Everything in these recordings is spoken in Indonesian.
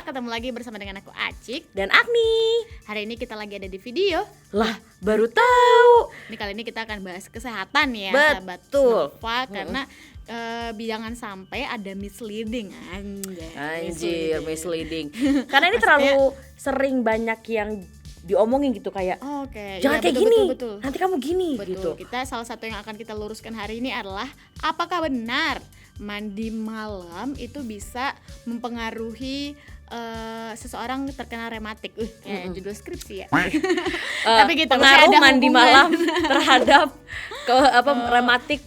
ketemu lagi bersama dengan aku Acik dan Agni. Hari ini kita lagi ada di video. Lah, baru tahu. Ini kali ini kita akan bahas kesehatan ya, sahabat Betul. Nova. Karena jangan sampai ada misleading. Anjir, misleading. Karena ini terlalu sering banyak yang diomongin gitu kayak jangan kayak gini, betul. nanti kamu gini betul. gitu. Kita salah satu yang akan kita luruskan hari ini adalah apakah benar mandi malam itu bisa mempengaruhi seseorang terkena rematik. Kayak judul skripsi ya. Tapi gitu, pengaruh ada mandi malam terhadap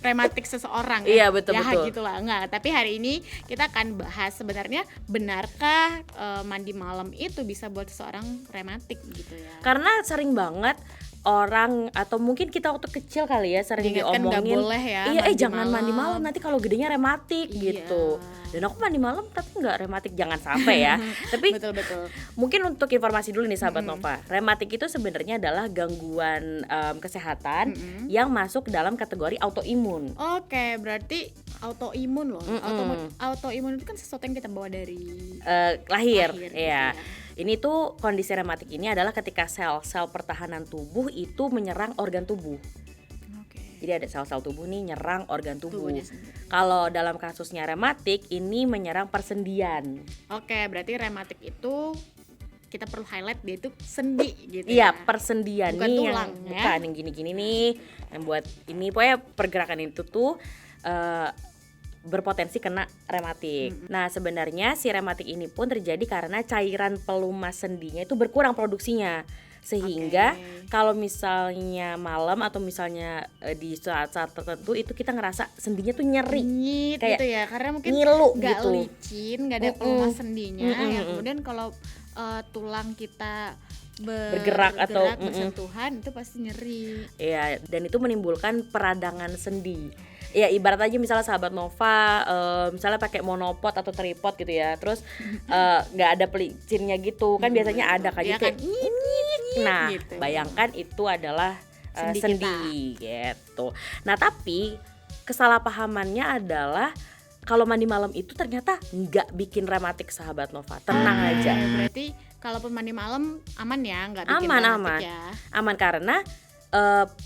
rematik seseorang. Iya, betul. Gitulah. Enggak, tapi hari ini kita akan bahas sebenarnya benarkah mandi malam itu bisa buat seseorang rematik gitu ya. Karena sering banget orang atau mungkin kita waktu kecil kali ya sering diomongin nggak boleh ya, jangan mandi malam nanti kalau gedenya rematik gitu. Dan aku mandi malam tapi nggak rematik, jangan sampai ya. Tapi betul. Mungkin untuk informasi dulu nih sahabat Nova, rematik itu sebenarnya adalah gangguan kesehatan yang masuk dalam kategori autoimun. Oke, berarti autoimun loh. Autoimun itu kan sesuatu yang kita bawa dari lahir gitu ya. Ini tuh kondisi rematik ini adalah ketika sel-sel pertahanan tubuh itu menyerang organ tubuh. Jadi ada sel-sel tubuh nih nyerang organ tubuh. Kalau dalam kasusnya rematik ini menyerang persendian. Oke, berarti rematik itu kita perlu highlight dia itu sendi gitu. Iya, persendian bukan nih tulang, bukan yang gini-gini nih. Yang buat ini pokoknya pergerakan itu tuh berpotensi kena rematik. Nah, sebenarnya si rematik ini pun terjadi karena cairan pelumas sendinya itu berkurang produksinya. Sehingga kalau misalnya malam atau misalnya di saat-saat tertentu itu kita ngerasa sendinya tuh nyeri kayak gitu ya, karena mungkin nggak gitu. Licin, nggak ada pelumas sendinya. Ya, kemudian kalau tulang kita bergerak atau bersentuhan itu pasti nyeri. Iya, dan itu menimbulkan peradangan sendi. Ya ibarat aja misalnya sahabat Nova misalnya pakai monopod atau tripod gitu ya, terus nggak ada pelicinnya gitu kan, biasanya ada kayak kan? Nah gitu. Bayangkan itu adalah sendi gitu. Nah tapi kesalahpahamannya adalah kalau mandi malam itu ternyata nggak bikin rematik sahabat Nova, tenang aja. Berarti kalaupun mandi malam aman ya, nggak bikin rematik ya? Aman karena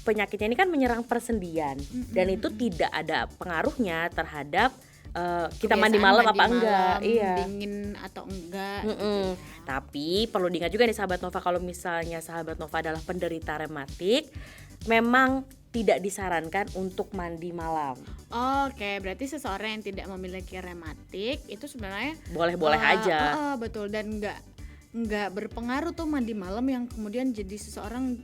penyakitnya ini kan menyerang persendian dan itu tidak ada pengaruhnya terhadap kita mandi malam apa enggak, dingin atau enggak. Gitu. Tapi perlu diingat juga nih sahabat Nova, kalau misalnya sahabat Nova adalah penderita rematik, memang tidak disarankan untuk mandi malam. Oke, berarti seseorang yang tidak memiliki rematik itu sebenarnya boleh-boleh aja. Betul, dan enggak berpengaruh tuh mandi malam yang kemudian jadi seseorang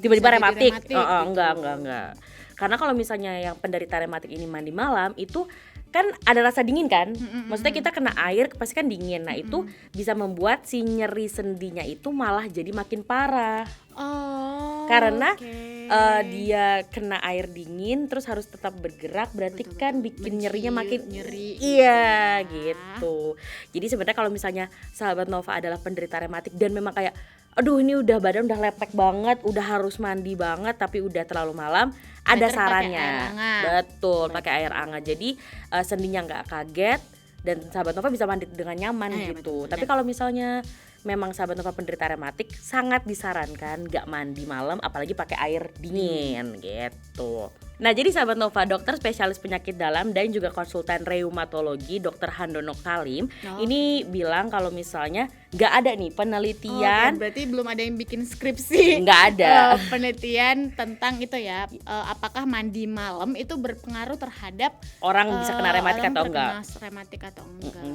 tiba-tiba rematik. Gitu. Enggak. Karena kalau misalnya yang penderita rematik ini mandi malam itu kan ada rasa dingin kan, maksudnya kita kena air pasti kan dingin. Nah itu bisa membuat si nyeri sendinya itu malah jadi makin parah. Karena dia kena air dingin terus harus tetap bergerak, berarti betul, kan bikin nyerinya makin nyeri. Iya gitu. Jadi sebenarnya kalau misalnya sahabat Nova adalah penderita rematik dan memang kayak aduh ini udah badan udah lepek banget, udah harus mandi banget tapi udah terlalu malam, ada sarannya. Betul, pakai air hangat. Jadi sendinya nggak kaget dan sahabat Nova bisa mandi dengan nyaman gitu. Tapi kalau misalnya memang sahabat Nova penderita rematik, sangat disarankan nggak mandi malam apalagi pakai air dingin gitu. Nah jadi sahabat Nova, dokter spesialis penyakit dalam dan juga konsultan reumatologi Dr. Handono Kalim ini bilang kalau misalnya nggak ada nih penelitian. Berarti belum ada yang bikin skripsi. Nggak ada penelitian tentang itu ya, apakah mandi malam itu berpengaruh terhadap orang bisa kena rematik atau enggak.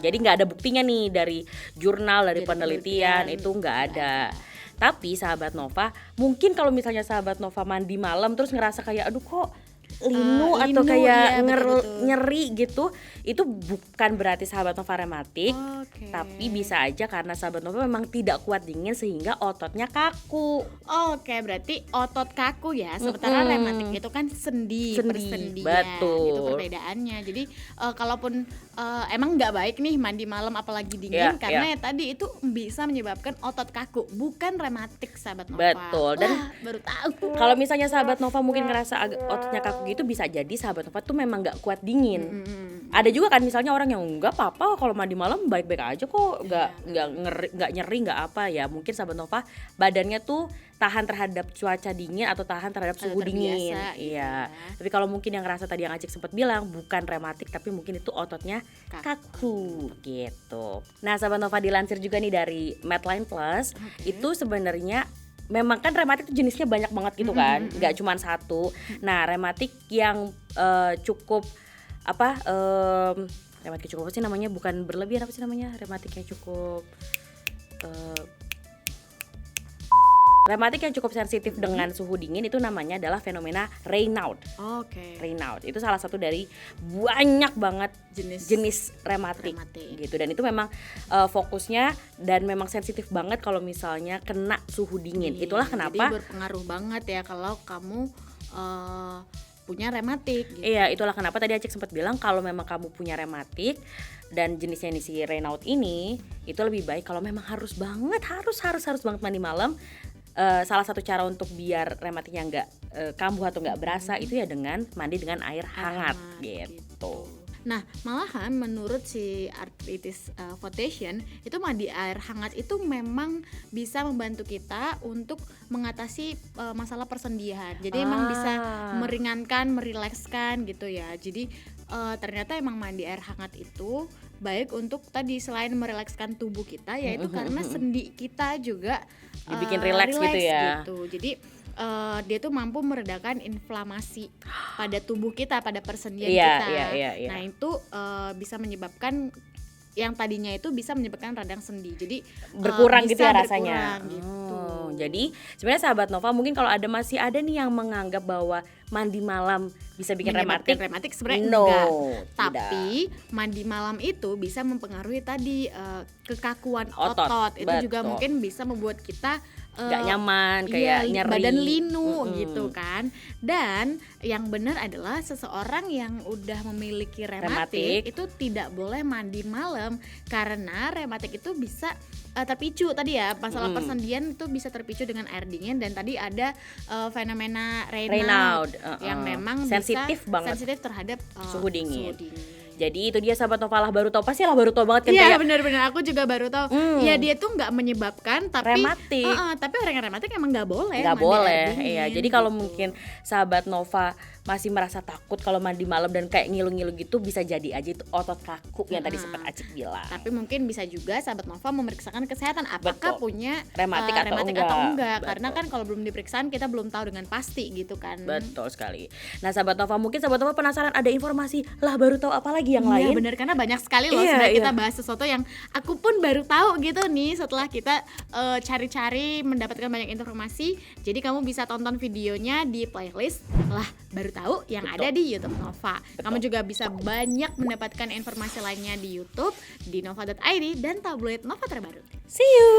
Jadi nggak ada buktinya nih dari jurnal, dari penelitian itu nggak ada. Tapi sahabat Nova, mungkin kalau misalnya sahabat Nova mandi malam terus ngerasa kayak aduh kok linu atau kayak nyeri gitu, itu bukan berarti sahabat Nova rematik. Tapi bisa aja karena sahabat Nova memang tidak kuat dingin sehingga ototnya kaku. Berarti otot kaku ya, sementara rematik itu kan sendi persendian. Betul. Itu perbedaannya. Jadi kalaupun emang nggak baik nih mandi malam apalagi dingin, karena ya tadi itu bisa menyebabkan otot kaku, bukan rematik sahabat Nova. Betul. Dan baru tahu. Kalau misalnya sahabat Nova mungkin ngerasa ototnya kaku gitu, bisa jadi sahabat Nova tuh memang nggak kuat dingin. Ada juga kan misalnya orang yang enggak apa-apa kalau mandi malam baik-baik aja kok, nggak nyeri nggak apa ya. Mungkin sahabat Nova badannya tuh tahan terhadap cuaca dingin atau tahan terhadap suhu dingin. terbiasa, gitu Iya. ya. Tapi kalau mungkin yang ngerasa tadi yang Acik sempat bilang bukan rematik tapi mungkin itu ototnya kaku gitu. Nah, sahabat Nova dilansir juga nih dari Medline Plus, itu sebenarnya memang kan rematik itu jenisnya banyak banget gitu kan, nggak cuma satu. Nah, rematik yang cukup apa rematik cukup apa sih namanya, bukan berlebihan, apa sih namanya, rematik yang cukup rematik yang cukup sensitif dengan suhu dingin itu namanya adalah fenomena Raynaud. Oke. Raynaud itu salah satu dari banyak banget jenis rematik Rematik. gitu, dan itu memang fokusnya dan memang sensitif banget kalau misalnya kena suhu dingin. Itulah kenapa Jadi berpengaruh banget ya kalau kamu punya rematik gitu. Iya, itulah kenapa tadi Acik sempat bilang kalau memang kamu punya rematik dan jenisnya ini si Raynaud ini, itu lebih baik kalau memang harus banget mandi malam. Salah satu cara untuk biar rematiknya nggak kambuh atau nggak berasa itu ya dengan mandi dengan air hangat gitu. Nah, malahan menurut si Arthritis Foundation itu mandi air hangat itu memang bisa membantu kita untuk mengatasi masalah persendian. Jadi emang bisa meringankan, merilekskan gitu ya. Jadi ternyata emang mandi air hangat itu baik untuk tadi selain merilekskan tubuh kita, yaitu karena sendi kita juga dibikin rileks gitu ya. Gitu. Jadi dia tuh mampu meredakan inflamasi pada tubuh kita, pada persendian kita. Iya. Nah itu bisa menyebabkan yang tadinya itu bisa menyebabkan radang sendi. Jadi berkurang gitu bisa ya rasanya. berkurang gitu. Jadi sebenarnya sahabat Nova mungkin kalau masih ada nih yang menganggap bahwa mandi malam bisa bikin menyebabkan rematik sebenarnya no, enggak. tidak. Tapi mandi malam itu bisa mempengaruhi tadi kekakuan Otot, otot. Itu juga betul. mungkin bisa membuat kita nggak nyaman, kayak nyeri, badan linu gitu kan. Dan yang benar adalah seseorang yang udah memiliki rematik itu tidak boleh mandi malam, karena rematik itu bisa terpicu tadi ya, masalah persendian itu bisa terpicu dengan air dingin. Dan tadi ada fenomena Raynaud yang memang sensitif bisa banget sensitif terhadap suhu dingin. Jadi itu dia sahabat Nova, baru tahu, pasti baru tahu banget kan. Iya benar-benar, aku juga baru tahu. Ya dia tuh nggak menyebabkan tapi rematik. Tapi orang yang rematik emang nggak boleh. Nggak boleh, dingin, iya. Jadi kalau gitu. mungkin sahabat Nova masih merasa takut kalau mandi malam dan kayak ngilu-ngilu gitu, bisa jadi aja itu otot kaku yang tadi sempat Acik bilang. Tapi mungkin bisa juga sahabat Nova memeriksakan kesehatan apakah punya rematik atau enggak. Betul. Karena kan kalau belum diperiksakan kita belum tahu dengan pasti gitu kan. Betul sekali. Nah sahabat Nova, mungkin sahabat Nova penasaran ada informasi lah baru tahu apa lagi yang lain. Iya benar, karena banyak sekali loh sebenarnya kita bahas sesuatu yang aku pun baru tahu gitu nih setelah kita cari-cari mendapatkan banyak informasi. Jadi kamu bisa tonton videonya di playlist lah baru tahu yang ada di YouTube Nova. Kamu juga bisa banyak mendapatkan informasi lainnya di YouTube di nova.id dan tabloid Nova terbaru. See you.